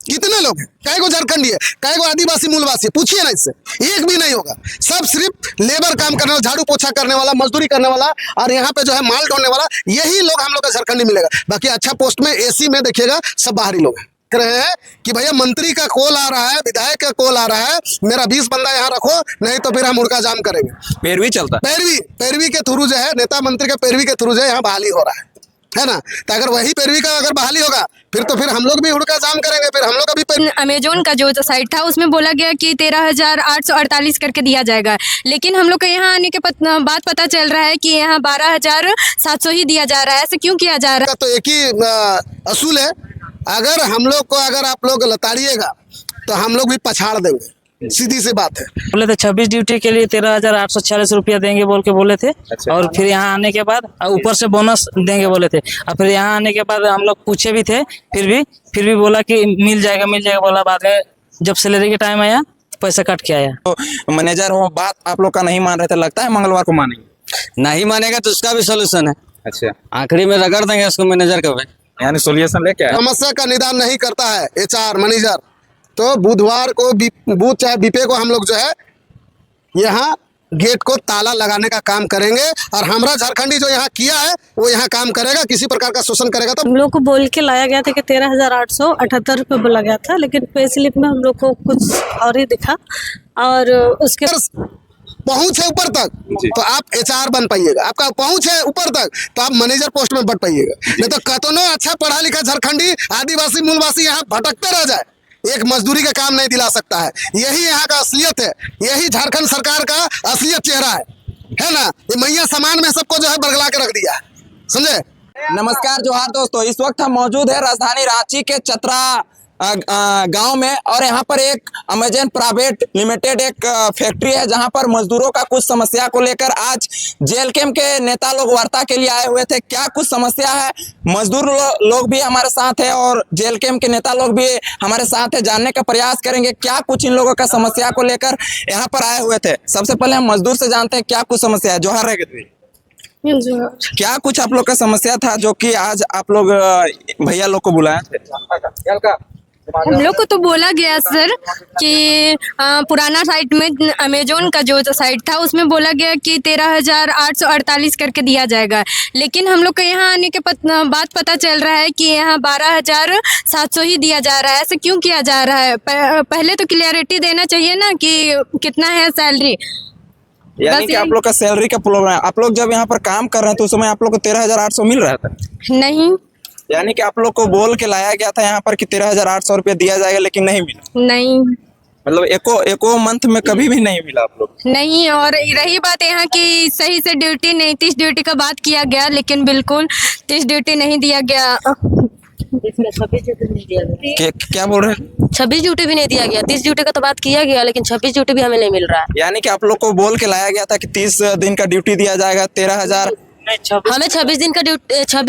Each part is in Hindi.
कितने लोग हैं? कई को झारखंडी है, कई को आदिवासी मूलवासी है, पूछिए ना इससे, एक भी नहीं होगा। सब सिर्फ लेबर काम करने वाला, झाड़ू पोछा करने वाला, मजदूरी करने वाला और यहाँ पे जो है माल ढोने वाला, यही लोग हम लोग का झारखंडी मिलेगा। बाकी अच्छा पोस्ट में एसी में देखिएगा सब बाहरी लोग हैं। कह रहे हैं कि भैया मंत्री का कॉल आ रहा है, विधायक का कॉल आ रहा है, मेरा 20 बंदा यहाँ रखो, नहीं तो फिर हम उड़का जाम करेंगे। पैरवी चलता है। पैरवी के थ्रू जो है, नेता मंत्री के पैरवी के थ्रू जो है यहाँ बहाली हो रहा है ना। तो अगर वही पैरवी का अगर बहाली होगा फिर तो फिर हम लोग भी उड़का जाम करेंगे, फिर हम लोग का भी अमेजोन का जो साइट था उसमें बोला गया कि 13,848 करके दिया जाएगा, लेकिन हम लोग को यहाँ आने के बाद पता चल रहा है कि यहाँ 12,700 ही दिया जा रहा है। ऐसे क्यों किया जा रहा है? तो एक ही असूल है, अगर हम लोग को अगर आप लोग लताड़िएगा तो हम लोग भी पछाड़ देंगे, सीधी सी बात है। बोले थे 26 ड्यूटी के लिए 13,846 रुपया देंगे बोल के बोले थे। अच्छा। और फिर यहाँ आने के बाद ऊपर से बोनस देंगे बोले थे। और फिर यहाँ आने के बाद हम लोग पूछे भी थे, फिर भी बोला कि मिल जाएगा बोला। बाद में जब सैलरी के टाइम आया पैसा कट के आया। तो मैनेजर हो, बात आप लोग का नहीं मान रहे थे, लगता है मंगलवार को मानेंगे। नहीं मानेगा तो उसका भी सोल्यूशन है, अच्छा, आखिरी में रगड़ देंगे उसको मैनेजर का। यानी सोल्यूशन लेके आए। समस्या का निदान नहीं करता है HR मैनेजर, तो बुधवार को बूथ चाहे बीपे को हम लोग जो है यहाँ गेट को ताला लगाने का काम करेंगे। और हमारा झारखंडी जो यहाँ किया है वो यहाँ काम करेगा, किसी प्रकार का शोषण करेगा। तो हम लोग को बोल के लाया गया था कि 13,878 रुपये बोला गया था, लेकिन पे स्लिप में हम लोग को कुछ और ही दिखा। और उसके पहुंच है ऊपर तक तो आप HR बन पाइएगा, आपका पहुंच है ऊपर तक तो आप मैनेजर पोस्ट में बढ़ पाइएगा। नहीं तो कतनो अच्छा पढ़ा लिखा झारखंडी आदिवासी मूलवासी यहाँ भटकते रह जाए, एक मजदूरी का काम नहीं दिला सकता है। यही यहाँ का असलियत है, यही झारखंड सरकार का असलियत चेहरा है ना। ये मैया सामान में सबको जो है बरगला के रख दिया, समझे। नमस्कार, जोहार दोस्तों। इस वक्त हम मौजूद है राजधानी रांची के चतरा गांव में, और यहाँ पर एक अमेजन प्राइवेट लिमिटेड एक फैक्ट्री है जहां पर मजदूरों का कुछ समस्या को लेकर आज जेएलकेएम के नेता लोग वार्ता के लिए आए हुए थे। क्या कुछ समस्या है, मजदूर लोग भी हमारे साथ है और जेएलकेएम के नेता लोग भी हमारे साथ है, जानने का प्रयास करेंगे क्या कुछ इन लोगों का समस्या को लेकर यहाँ पर आए हुए थे। सबसे पहले हम मजदूर से जानते हैं क्या कुछ समस्या है। जोहार रहेगी, क्या कुछ आप लोग का समस्या था जो कि आज आप लोग भैया लोग को बुलाए थे? हम लोग को तो बोला गया सर कि पुराना साइट में अमेजोन का जो साइट था उसमें बोला गया कि 13,848 करके दिया जाएगा, लेकिन हम लोग को यहाँ आने के बाद पता चल रहा है कि यहाँ 12,700 ही दिया जा रहा है। ऐसे क्यों किया जा रहा है? पहले तो क्लियरिटी देना चाहिए ना कि कितना है सैलरी। यानी कि आप लोग का सैलरी का प्रॉब्लम है। आप लोग जब यहाँ पर काम कर रहे थे उस समय आप लोग को 13,800 मिल रहा था? नहीं, यानी कि आप लोग को बोल के लाया गया था यहाँ पर कि 13,800 रुपया दिया जाएगा, लेकिन नहीं मिला। नहीं, मतलब एको मंथ में कभी भी नहीं मिला आप लोग? नहीं। और रही बात यहाँ की सही से ड्यूटी नहीं, 30 ड्यूटी का बात किया गया, लेकिन बिल्कुल 30 ड्यूटी नहीं दिया गया। क्या बोल रहे हैं? 26 ड्यूटी भी नहीं दिया गया। 30 ड्यूटी का तो बात किया गया, लेकिन 26 ड्यूटी भी हमें नहीं मिल रहा है। यानी कि आप लोग को बोल के लाया गया था कि 30 दिन का ड्यूटी दिया जाएगा, 13,000। हमें 26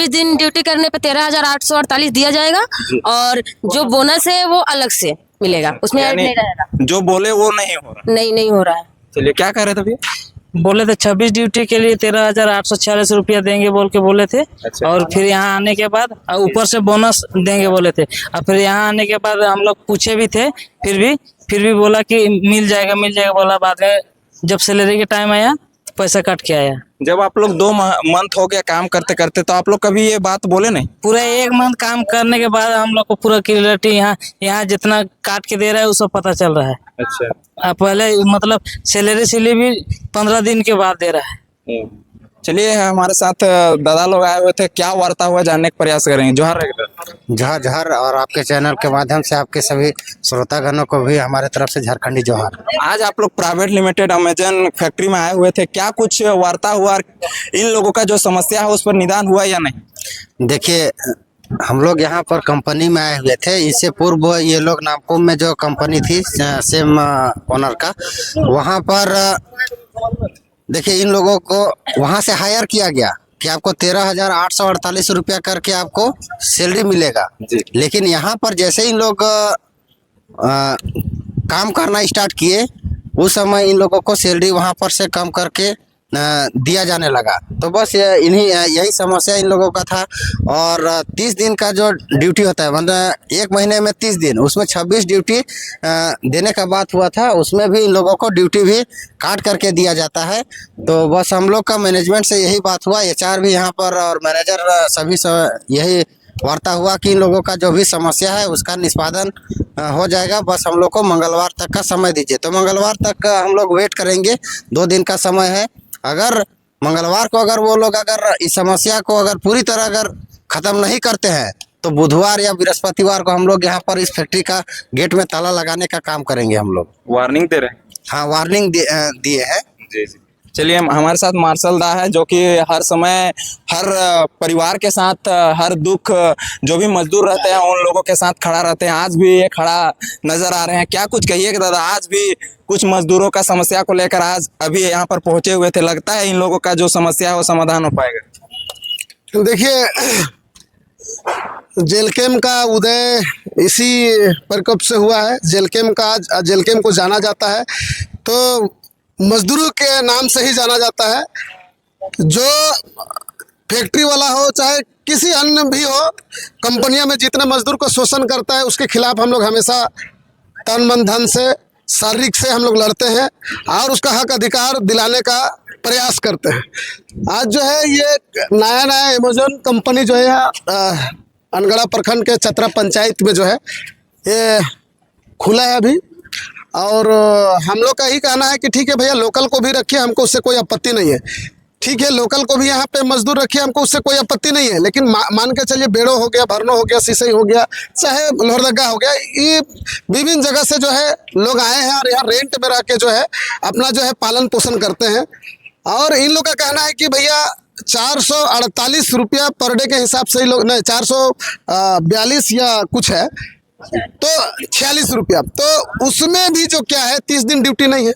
दिन ड्यूटी करने पे 13,848 दिया जाएगा, और जो बोनस है वो अलग से मिलेगा, उसमें ऐड नहीं रहेगा। जो बोले वो नहीं हो रहा? नहीं हो रहा है। चलिए, क्या कह रहे थे भैया? बोले थे 26 ड्यूटी के लिए 13,846 रुपया देंगे बोल के बोले थे। अच्छा। और फिर यहाँ आने के बाद ऊपर से बोनस देंगे बोले थे। और फिर यहाँ आने के बाद हम लोग पूछे भी थे, फिर भी बोला कि मिल जाएगा बोला। बाद में जब सैलरी के टाइम आया पैसा कट के आया। जब आप लोग 2 मंथ हो गया काम करते करते, तो आप लोग कभी ये बात बोले नहीं? पूरा 1 मंथ काम करने के बाद हम लोग को पूरा क्लियरिटी यहाँ जितना काट के दे रहा है वो सब पता चल रहा है। अच्छा। पहले मतलब सैलरी भी 15 दिन के बाद दे रहा है। चलिए, हमारे साथ दादा लोग आए हुए थे, क्या वार्ता हुआ जानने का प्रयास करेंगे। जोहार रहेगा। जोहार। और आपके चैनल के माध्यम से आपके सभी श्रोतागणों को भी हमारे तरफ से झारखंडी जोहार। आज आप लोग प्राइवेट लिमिटेड अमेजन फैक्ट्री में आए हुए थे, क्या कुछ वार्ता हुआ, इन लोगों का जो समस्या है उस पर निदान हुआ या नहीं? देखिए, हम लोग यहाँ पर कंपनी में आए हुए थे। इससे पूर्व ये लोग नामकुम में जो कंपनी थी सेम ओनर का, वहाँ पर देखिए इन लोगों को वहाँ से हायर किया गया कि आपको 13,848 रुपया करके आपको सैलरी मिलेगा। लेकिन यहाँ पर जैसे इन लोग काम करना स्टार्ट किए उस समय इन लोगों को सैलरी वहाँ पर से कम करके दिया जाने लगा। तो बस यही समस्या इन लोगों का था। और 30 दिन का जो ड्यूटी होता है, मतलब 1 महीने में 30 दिन, उसमें 26 ड्यूटी देने का बात हुआ था, उसमें भी इन लोगों को ड्यूटी भी काट करके दिया जाता है। तो बस हम लोग का मैनेजमेंट से यही बात हुआ, HR भी यहाँ पर और मैनेजर सभी यही वार्ता हुआ कि इन लोगों का जो भी समस्या है उसका निष्पादन हो जाएगा। बस हम लोग को मंगलवार तक का समय दीजिए। तो मंगलवार तक हम लोग वेट करेंगे, 2 दिन का समय है। अगर मंगलवार को अगर वो लोग अगर इस समस्या को अगर पूरी तरह अगर ख़त्म नहीं करते हैं तो बुधवार या बृहस्पतिवार को हम लोग यहाँ पर इस फैक्ट्री का गेट में ताला लगाने का काम करेंगे हम लोग। वार्निंग दे रहे हैं? हाँ, वार्निंग दिए हैं। जी जी। चलिए, हमारे साथ मार्शल दा है जो कि हर समय हर परिवार के साथ हर दुख जो भी मजदूर रहते हैं उन लोगों के साथ खड़ा रहते हैं। आज भी ये खड़ा नजर आ रहे हैं। क्या कुछ कहिएगा दादा, आज भी कुछ मजदूरों का समस्या को लेकर आज अभी यहाँ पर पहुंचे हुए थे, लगता है इन लोगों का जो समस्या है वो समाधान हो पाएगा? देखिए, जेलकेम का उदय इसी प्रकोप से हुआ है। जेलकेम का आज जेलकेम को जाना जाता है तो मजदूरों के नाम से ही जाना जाता है। जो फैक्ट्री वाला हो चाहे किसी अन्य भी हो, कंपनियों में जितने मजदूर को शोषण करता है उसके खिलाफ हम लोग हमेशा तन मन धन से शारीरिक से हम लोग लड़ते हैं और उसका हक अधिकार दिलाने का प्रयास करते हैं। आज जो है ये नया अमेजोन कंपनी जो है अनगढ़ा प्रखंड के चतरा पंचायत में जो है ये खुला है अभी। और हम लोग का ही कहना है कि ठीक है भैया, लोकल को भी रखिए, हमको उससे कोई आपत्ति नहीं है। ठीक है, लोकल को भी यहाँ पे मजदूर रखिए, हमको उससे कोई आपत्ति नहीं है। लेकिन मान के चलिए बेड़ो हो गया, भरनो हो गया, सिसई हो गया, चाहे लोहरदगा हो गया, ये विभिन्न जगह से जो है लोग आए हैं और यहाँ रेंट में रह के जो है अपना जो है पालन पोषण करते हैं। और इन लोग का कहना है कि भैया 448 रुपया पर डे के हिसाब से ही लोग, नहीं 442 या कुछ है, तो 46 रुपया। तो उसमें भी जो क्या है 30 दिन ड्यूटी नहीं है,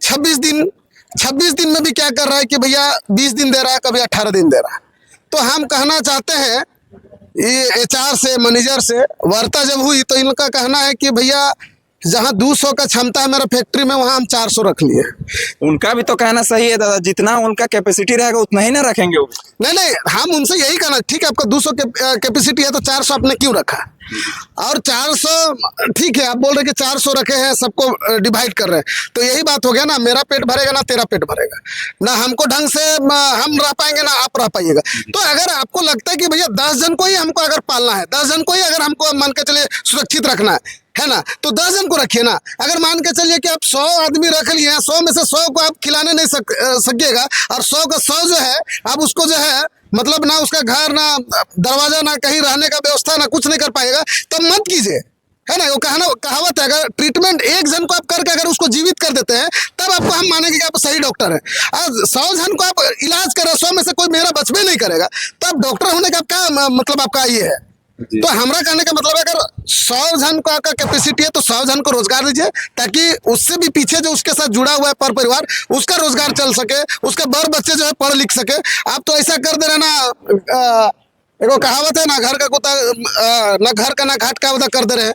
26 दिन में भी क्या कर रहा है कि भैया 20 दिन दे रहा है, कभी 18 दिन दे रहा है। तो हम कहना चाहते हैं ये HR से मैनेजर से वार्ता जब हुई तो इनका कहना है कि भैया जहाँ 200 का क्षमता है मेरा फैक्ट्री में, वहाँ हम 400 रख लिए। उनका भी तो कहना सही है दादा, जितना उनका कैपेसिटी रहेगा उतना ही ना रखेंगे वो। नहीं, हम उनसे यही कहना, ठीक है आपका 200 कैपेसिटी है तो 400 आपने क्यों रखा? और 400 ठीक है, आप बोल रहे कि 400 रखे हैं, सबको डिवाइड कर रहे हैं, तो यही बात हो गया ना, मेरा पेट भरेगा ना तेरा पेट भरेगा, ना हमको ढंग से हम रह पाएंगे ना आप रह पाइएगा। तो अगर आपको लगता है कि भैया 10 जन को ही हमको अगर पालना है, 10 जन को ही अगर हमको मान के चलिए सुरक्षित रखना है ना, तो 10 जन को रखिए ना। अगर मान के चलिए कि आप 100 आदमी रख लिए हैं, 100 में से 100 को आप खिलाने नहीं सकिएगा और 100 का 100 जो है आप उसको जो है मतलब ना उसका घर ना दरवाजा ना कहीं रहने का व्यवस्था ना कुछ नहीं कर पाएगा, तब मत कीजिए, है ना। वो कहावत है, अगर ट्रीटमेंट एक जन को आप करके अगर उसको जीवित कर देते हैं तब आपको हम मानेंगे कि आप सही डॉक्टर हैं। और 100 जन को आप इलाज कर रहे, 100 में से कोई मेरा बचबे नहीं करेगा, तब डॉक्टर होने का क्या मतलब आपका ये है। तो हमारा कहने का मतलब है अगर 100 जन का कैपेसिटी है तो 100 जन को रोजगार दीजिए, ताकि उससे भी पीछे जो उसके साथ जुड़ा हुआ है पर परिवार, उसका रोजगार चल सके, उसके बर बच्चे जो है पढ़ लिख सके। आप तो ऐसा कर दे रहे ना, एगो कहावत है ना, घर का कुत्ता ना घर का ना घाट का कर दे रहे हैं।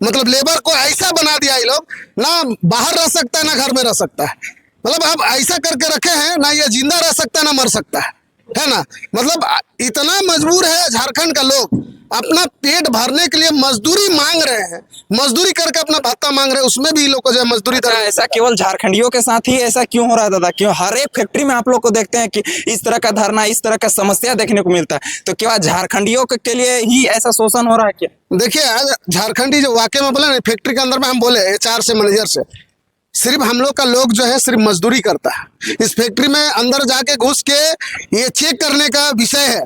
मतलब लेबर को ऐसा बना दिया ये लोग, ना बाहर रह सकता है ना घर में रह सकता है। मतलब आप ऐसा करके रखे हैं ना, ये जिंदा रह सकता है ना मर सकता है ना। मतलब इतना मजबूर है झारखंड का लोग, अपना पेट भरने के लिए मजदूरी मांग रहे हैं, मजदूरी करके अपना भत्ता मांग रहे हैं, उसमें भी लोग को जो है मजदूरी। ऐसा केवल झारखंडियों के साथ ही ऐसा क्यों हो रहा है दादा? क्यों हर एक फैक्ट्री में आप लोग को देखते हैं कि इस तरह का धरना, इस तरह का समस्या देखने को मिलता है, तो क्या झारखंडियों के लिए ही ऐसा शोषण हो रहा है क्या? देखिए, आज झारखंडी जो वाकई में बोले ना, फैक्ट्री के अंदर में हम बोले HR से मैनेजर से, सिर्फ हम लोग का लोग जो है सिर्फ मजदूरी करता है। इस फैक्ट्री में अंदर जाके घुस के ये चेक करने का विषय है,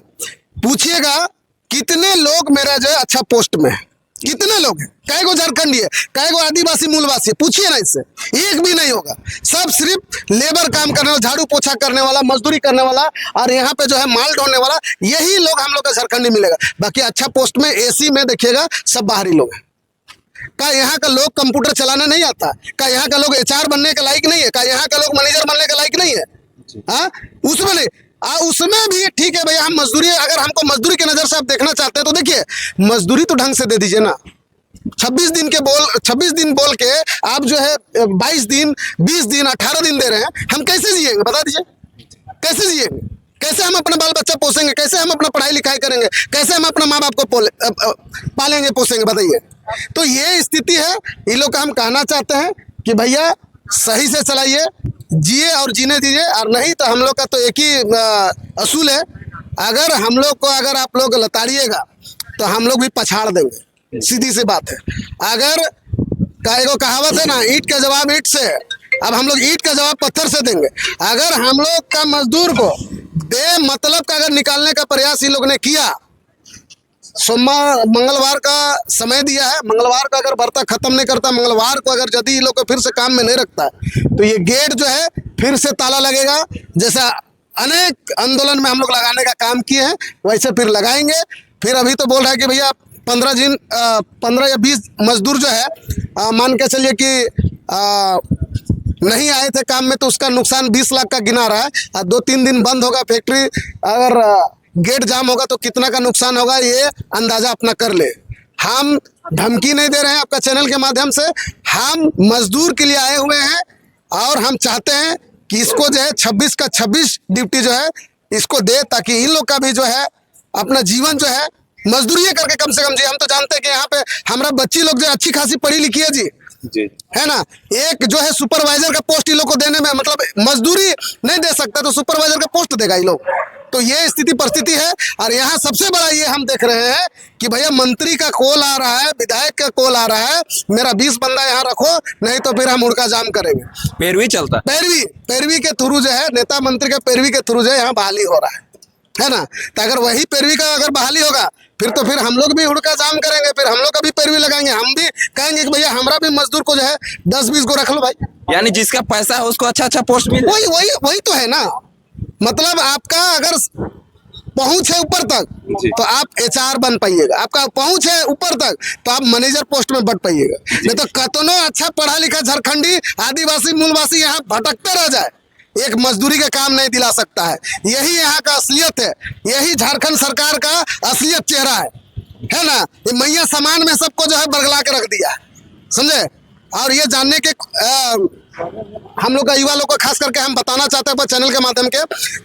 पूछिएगा कितने लोग मेरा जो है अच्छा पोस्ट में है, कितने लोग हैं, कई गो झारखंडी है, कई गो आदिवासी मूलवासी है, पूछिए ना, इससे एक भी नहीं होगा। सब सिर्फ लेबर काम करने वाला, झाड़ू पोछा करने वाला, मजदूरी करने वाला और यहाँ पे जो है माल ढोने वाला, यही लोग हम लोग का झारखंडी मिलेगा। बाकी अच्छा पोस्ट में AC में देखिएगा सब बाहरी लोग हैं। का यहाँ का लोग कंप्यूटर चलाना नहीं आता? का यहाँ का लोग HR बनने के लायक नहीं है? का यहाँ का लोग मैनेजर बनने के लायक नहीं है? हाँ, उसमें नहीं, उसमें भी ठीक है भैया, हम मजदूरी, अगर हमको मजदूरी की नजर से आप देखना चाहते हैं तो देखिए मजदूरी तो ढंग से दे दीजिए ना। 26 दिन बोल के आप जो है 22 दिन 20 दिन 18 दिन दे रहे हैं। हम कैसे जिएंगे बता दीजिए, कैसे जिएंगे? कैसे हम अपना बाल बच्चा पोसेंगे? कैसे हम अपना पढ़ाई लिखाई करेंगे? कैसे हम अपना माँ बाप को पालेंगे पोसेंगे? बताइए। तो ये स्थिति है। ये लोग का हम कहना चाहते हैं कि भैया सही से चलाइए, जिए और जीने दीजिए, और नहीं तो हम लोग का तो एक ही असूल है, अगर हम लोग को अगर आप लोग लताड़िएगा तो हम लोग भी पछाड़ देंगे। सीधी सी बात है। अगर एगो कहावत है ना, ईंट का जवाब ईंट से, अब हम लोग ईंट का जवाब पत्थर से देंगे। अगर हम लोग का मजदूर को मतलब का अगर निकालने का प्रयास ये लोग ने किया, सोमवार मंगलवार का समय दिया है, मंगलवार का अगर भर्ता खत्म नहीं करता, मंगलवार को अगर यदि ये लोग को फिर से काम में नहीं रखता है तो ये गेट जो है फिर से ताला लगेगा। जैसा अनेक आंदोलन में हम लोग लगाने का काम किए हैं वैसे फिर लगाएंगे। फिर अभी तो बोल रहा है कि भैया 15 या 20 मजदूर जो है मान के चलिए कि नहीं आए थे काम में, तो उसका नुकसान 20 लाख का गिना रहा है। 2-3 दिन बंद होगा फैक्ट्री, अगर गेट जाम होगा तो कितना का नुकसान होगा ये अंदाजा अपना कर ले। हम धमकी नहीं दे रहे हैं आपका चैनल के माध्यम से, हम मजदूर के लिए आए हुए हैं और हम चाहते हैं कि इसको जो है 26 का 26 ड्यूटी जो है इसको दे, ताकि इन लोग का भी जो है अपना जीवन जो है मजदूरी करके कम से कम जी। हम तो जानते हैं कि यहाँ पे हमारा बच्ची लोग जो है अच्छी खासी पढ़ी लिखी है जी, है ना। एक जो है सुपरवाइजर का पोस्ट इन लोग को देने में मतलब मजदूरी नहीं दे सकता तो सुपरवाइजर का पोस्ट देगा ये लोग। तो ये स्थिति परिस्थिति है। और यहाँ सबसे बड़ा ये हम देख रहे हैं कि भैया मंत्री का कॉल आ रहा है, विधायक का कॉल आ रहा है, मेरा 20 बंदा यहाँ रखो नहीं तो फिर हम उड़का जाम करेंगे। पैरवी चलता है, पैरवी के थ्रू जो है, नेता मंत्री के पैरवी के थ्रू जो है यहाँ बहाली हो रहा है ना। तो अगर वही पैरवी का अगर बहाली होगा फिर हम लोग भी उड़का जाम करेंगे, फिर हम लोग का भी पैरवी लगाएंगे। हम भी कहेंगे कि भैया हमारा भी मजदूर को जो है 10-20 को रख लो भाई। यानी जिसका पैसा है उसको अच्छा पोस्ट मिल, वही तो है ना। मतलब आपका अगर पहुंच है ऊपर तक तो आप HR बन पाइएगा, आपका पहुंच है ऊपर तक तो आप मैनेजर पोस्ट में बढ़ पाइएगा। नहीं तो कतनो अच्छा पढ़ा लिखा झारखंडी आदिवासी मूलवासी यहाँ भटकते रह जाए, एक मजदूरी का काम नहीं दिला सकता है। यही यहाँ का असलियत है, यही झारखंड सरकार का असलियत चेहरा है ना। ये मैया सामान में सबको जो है बरगला के रख दिया, समझे। और ये जानने के हम लोग का युवा लोग को खास करके हम बताना चाहते हैं चैनल के माध्यम के,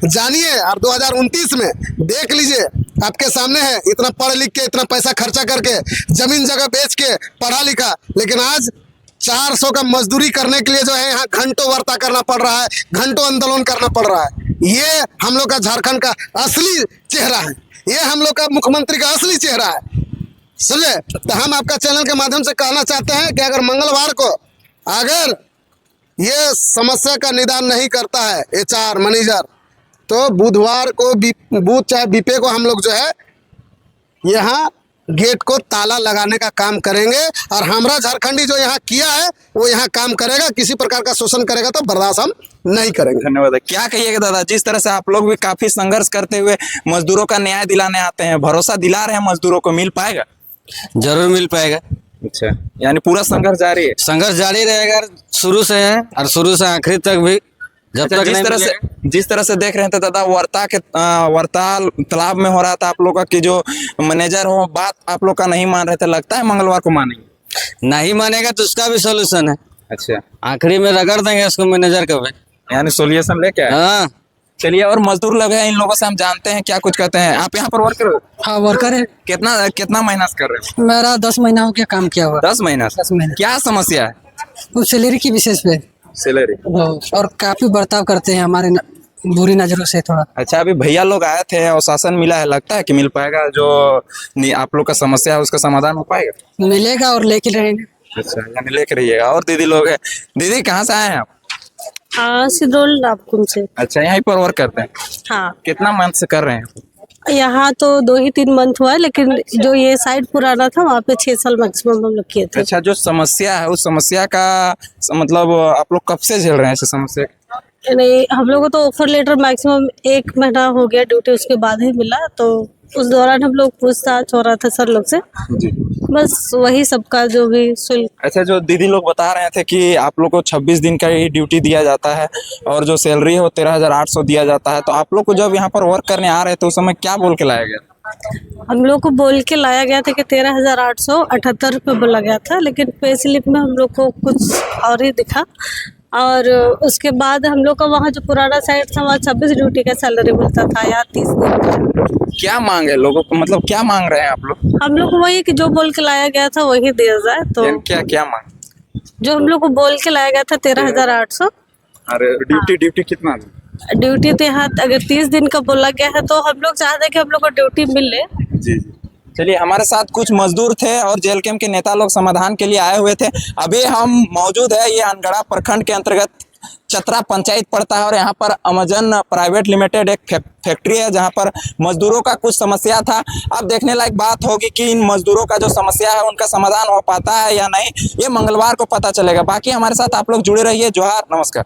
जानिए। और 2029 में देख लीजिए, आपके सामने है, इतना पढ़ लिख के इतना पैसा खर्चा करके जमीन जगह बेच के पढ़ा लिखा, लेकिन आज 400 का मजदूरी करने के लिए जो है यहाँ घंटों वार्ता करना पड़ रहा है, घंटों आंदोलन करना पड़ रहा है। ये हम लोग का झारखंड का असली चेहरा है, ये हम लोग का मुख्यमंत्री का असली चेहरा है, समझे। तो हम आपका चैनल के माध्यम से कहना चाहते हैं कि अगर मंगलवार को अगर ये समस्या का निदान नहीं करता है HR मैनेजर, तो बुधवार को बूथ चाहे बीपे को हम लोग जो है यहाँ गेट को ताला लगाने का काम करेंगे। और हमारा झारखंडी जो यहाँ किया है वो यहाँ काम करेगा, किसी प्रकार का शोषण करेगा तो बर्दाश्त हम नहीं करेंगे। धन्यवाद। क्या कहिएगा दादा, जिस तरह से आप लोग भी काफी संघर्ष करते हुए मजदूरों का न्याय दिलाने आते हैं, भरोसा दिला रहे हैं मजदूरों को, मिल पाएगा? जरूर मिल पाएगा। अच्छा, यानी पूरा संघर्ष जारी है? संघर्ष जारी रहेगा, शुरू से है और शुरू से आखिरी तक भी, जब तक जिस तरह से देख रहे थे दादा, वार्तालाप में हो रहा था आप लोग का कि जो मैनेजर हो बात आप लोग का नहीं मान रहे थे, लगता है मंगलवार को मानेंगे? नहीं मानेगा तो उसका भी सोल्यूशन है। अच्छा, आखिरी में रगड़ देंगे उसको मैनेजर का भी, यानी सोल्यूशन लेके आए। हाँ। चलिए, और मजदूर लोग हैं, इन लोगों से हम जानते हैं क्या कुछ कहते हैं। आप यहाँ पर वर्कर हो? हाँ, वर्कर है। कितना महीना से कर रहे हो? मेरा 10 महीना हो गया काम किया हुआ। 10 महीना? 10 महीना। क्या समस्या है? वो सैलरी की विशेष पे, सैलरी, और काफी बर्ताव करते हैं हमारे बुरी नजरों से थोड़ा। अच्छा, अभी भैया लोग आए थे और शासन मिला है, लगता है कि मिल पाएगा? जो आप लोग का समस्या है उसका समाधान हो पाएगा? मिलेगा और लेके रहेंगे। अच्छा, यानी लेके रहिएगा। और दीदी लोग है। दीदी कहाँ से आए हैं आप? सिद्धोल नापकुन से। अच्छा, यहीं पर वर्क करते हैं? हाँ। कितना मंथ से कर रहे हैं? यहाँ तो 2 ही 3 मंथ हुआ है, लेकिन जो ये साइड पुराना था वहाँ पे 6 साल मैक्सिमम हम लोग किए थे। अच्छा, जो समस्या है उस समस्या का मतलब आप लोग कब से झेल रहे हैं ऐसे समस्या? नहीं, हम लोगों को तो ऑफर लेटर मैक्सिमम 1 महीना हो गया ड्यूटी उसके बाद ही मिला, तो उस दौरान हम लोग पूछताछ हो रहा था सर लोग से जी। बस वही सबका जो भी शुल्क। अच्छा, जो दीदी लोग बता रहे थे कि आप लोग को 26 दिन का ही ड्यूटी दिया जाता है और जो सैलरी है वो 13,800 दिया जाता है, तो आप लोग को जब यहाँ पर वर्क करने आ रहे थे उस समय क्या बोल के लाया गया? हम लोग को बोल के लाया गया था कि 13,878 रुपये बोला गया था, लेकिन पे स्लिप में हम लोग को कुछ और ही दिखा। और उसके बाद हम लोग का वहाँ जो पुराना साइड था वहाँ 26 ड्यूटी का सैलरी मिलता था, यहाँ 30 दिन का। क्या मांग है लोगों को, मतलब क्या मांग रहे हैं आप लोग? हम लोग को वही कि जो बोल के लाया गया था वही दिया जाए। तो क्या क्या मांग? जो हम लोग को बोल के लाया गया था 13,800। अरे ड्यूटी कितना? ड्यूटी तो यहाँ अगर 30 दिन का बोला गया है तो हम लोग चाहते हैं कि हम लोग को ड्यूटी मिले। जी। चलिए, हमारे साथ कुछ मजदूर थे और जेल कैंप के नेता लोग समाधान के लिए आए हुए थे। अभी हम मौजूद है, ये अनगढ़ा प्रखंड के अंतर्गत चतरा पंचायत पड़ता है और यहाँ पर अमेजन प्राइवेट लिमिटेड एक फैक्ट्री है जहाँ पर मजदूरों का कुछ समस्या था। अब देखने लायक बात होगी कि इन मजदूरों का जो समस्या है उनका समाधान हो पाता है या नहीं, ये मंगलवार को पता चलेगा। बाकी हमारे साथ आप लोग जुड़े रहिए। जोहार, नमस्कार।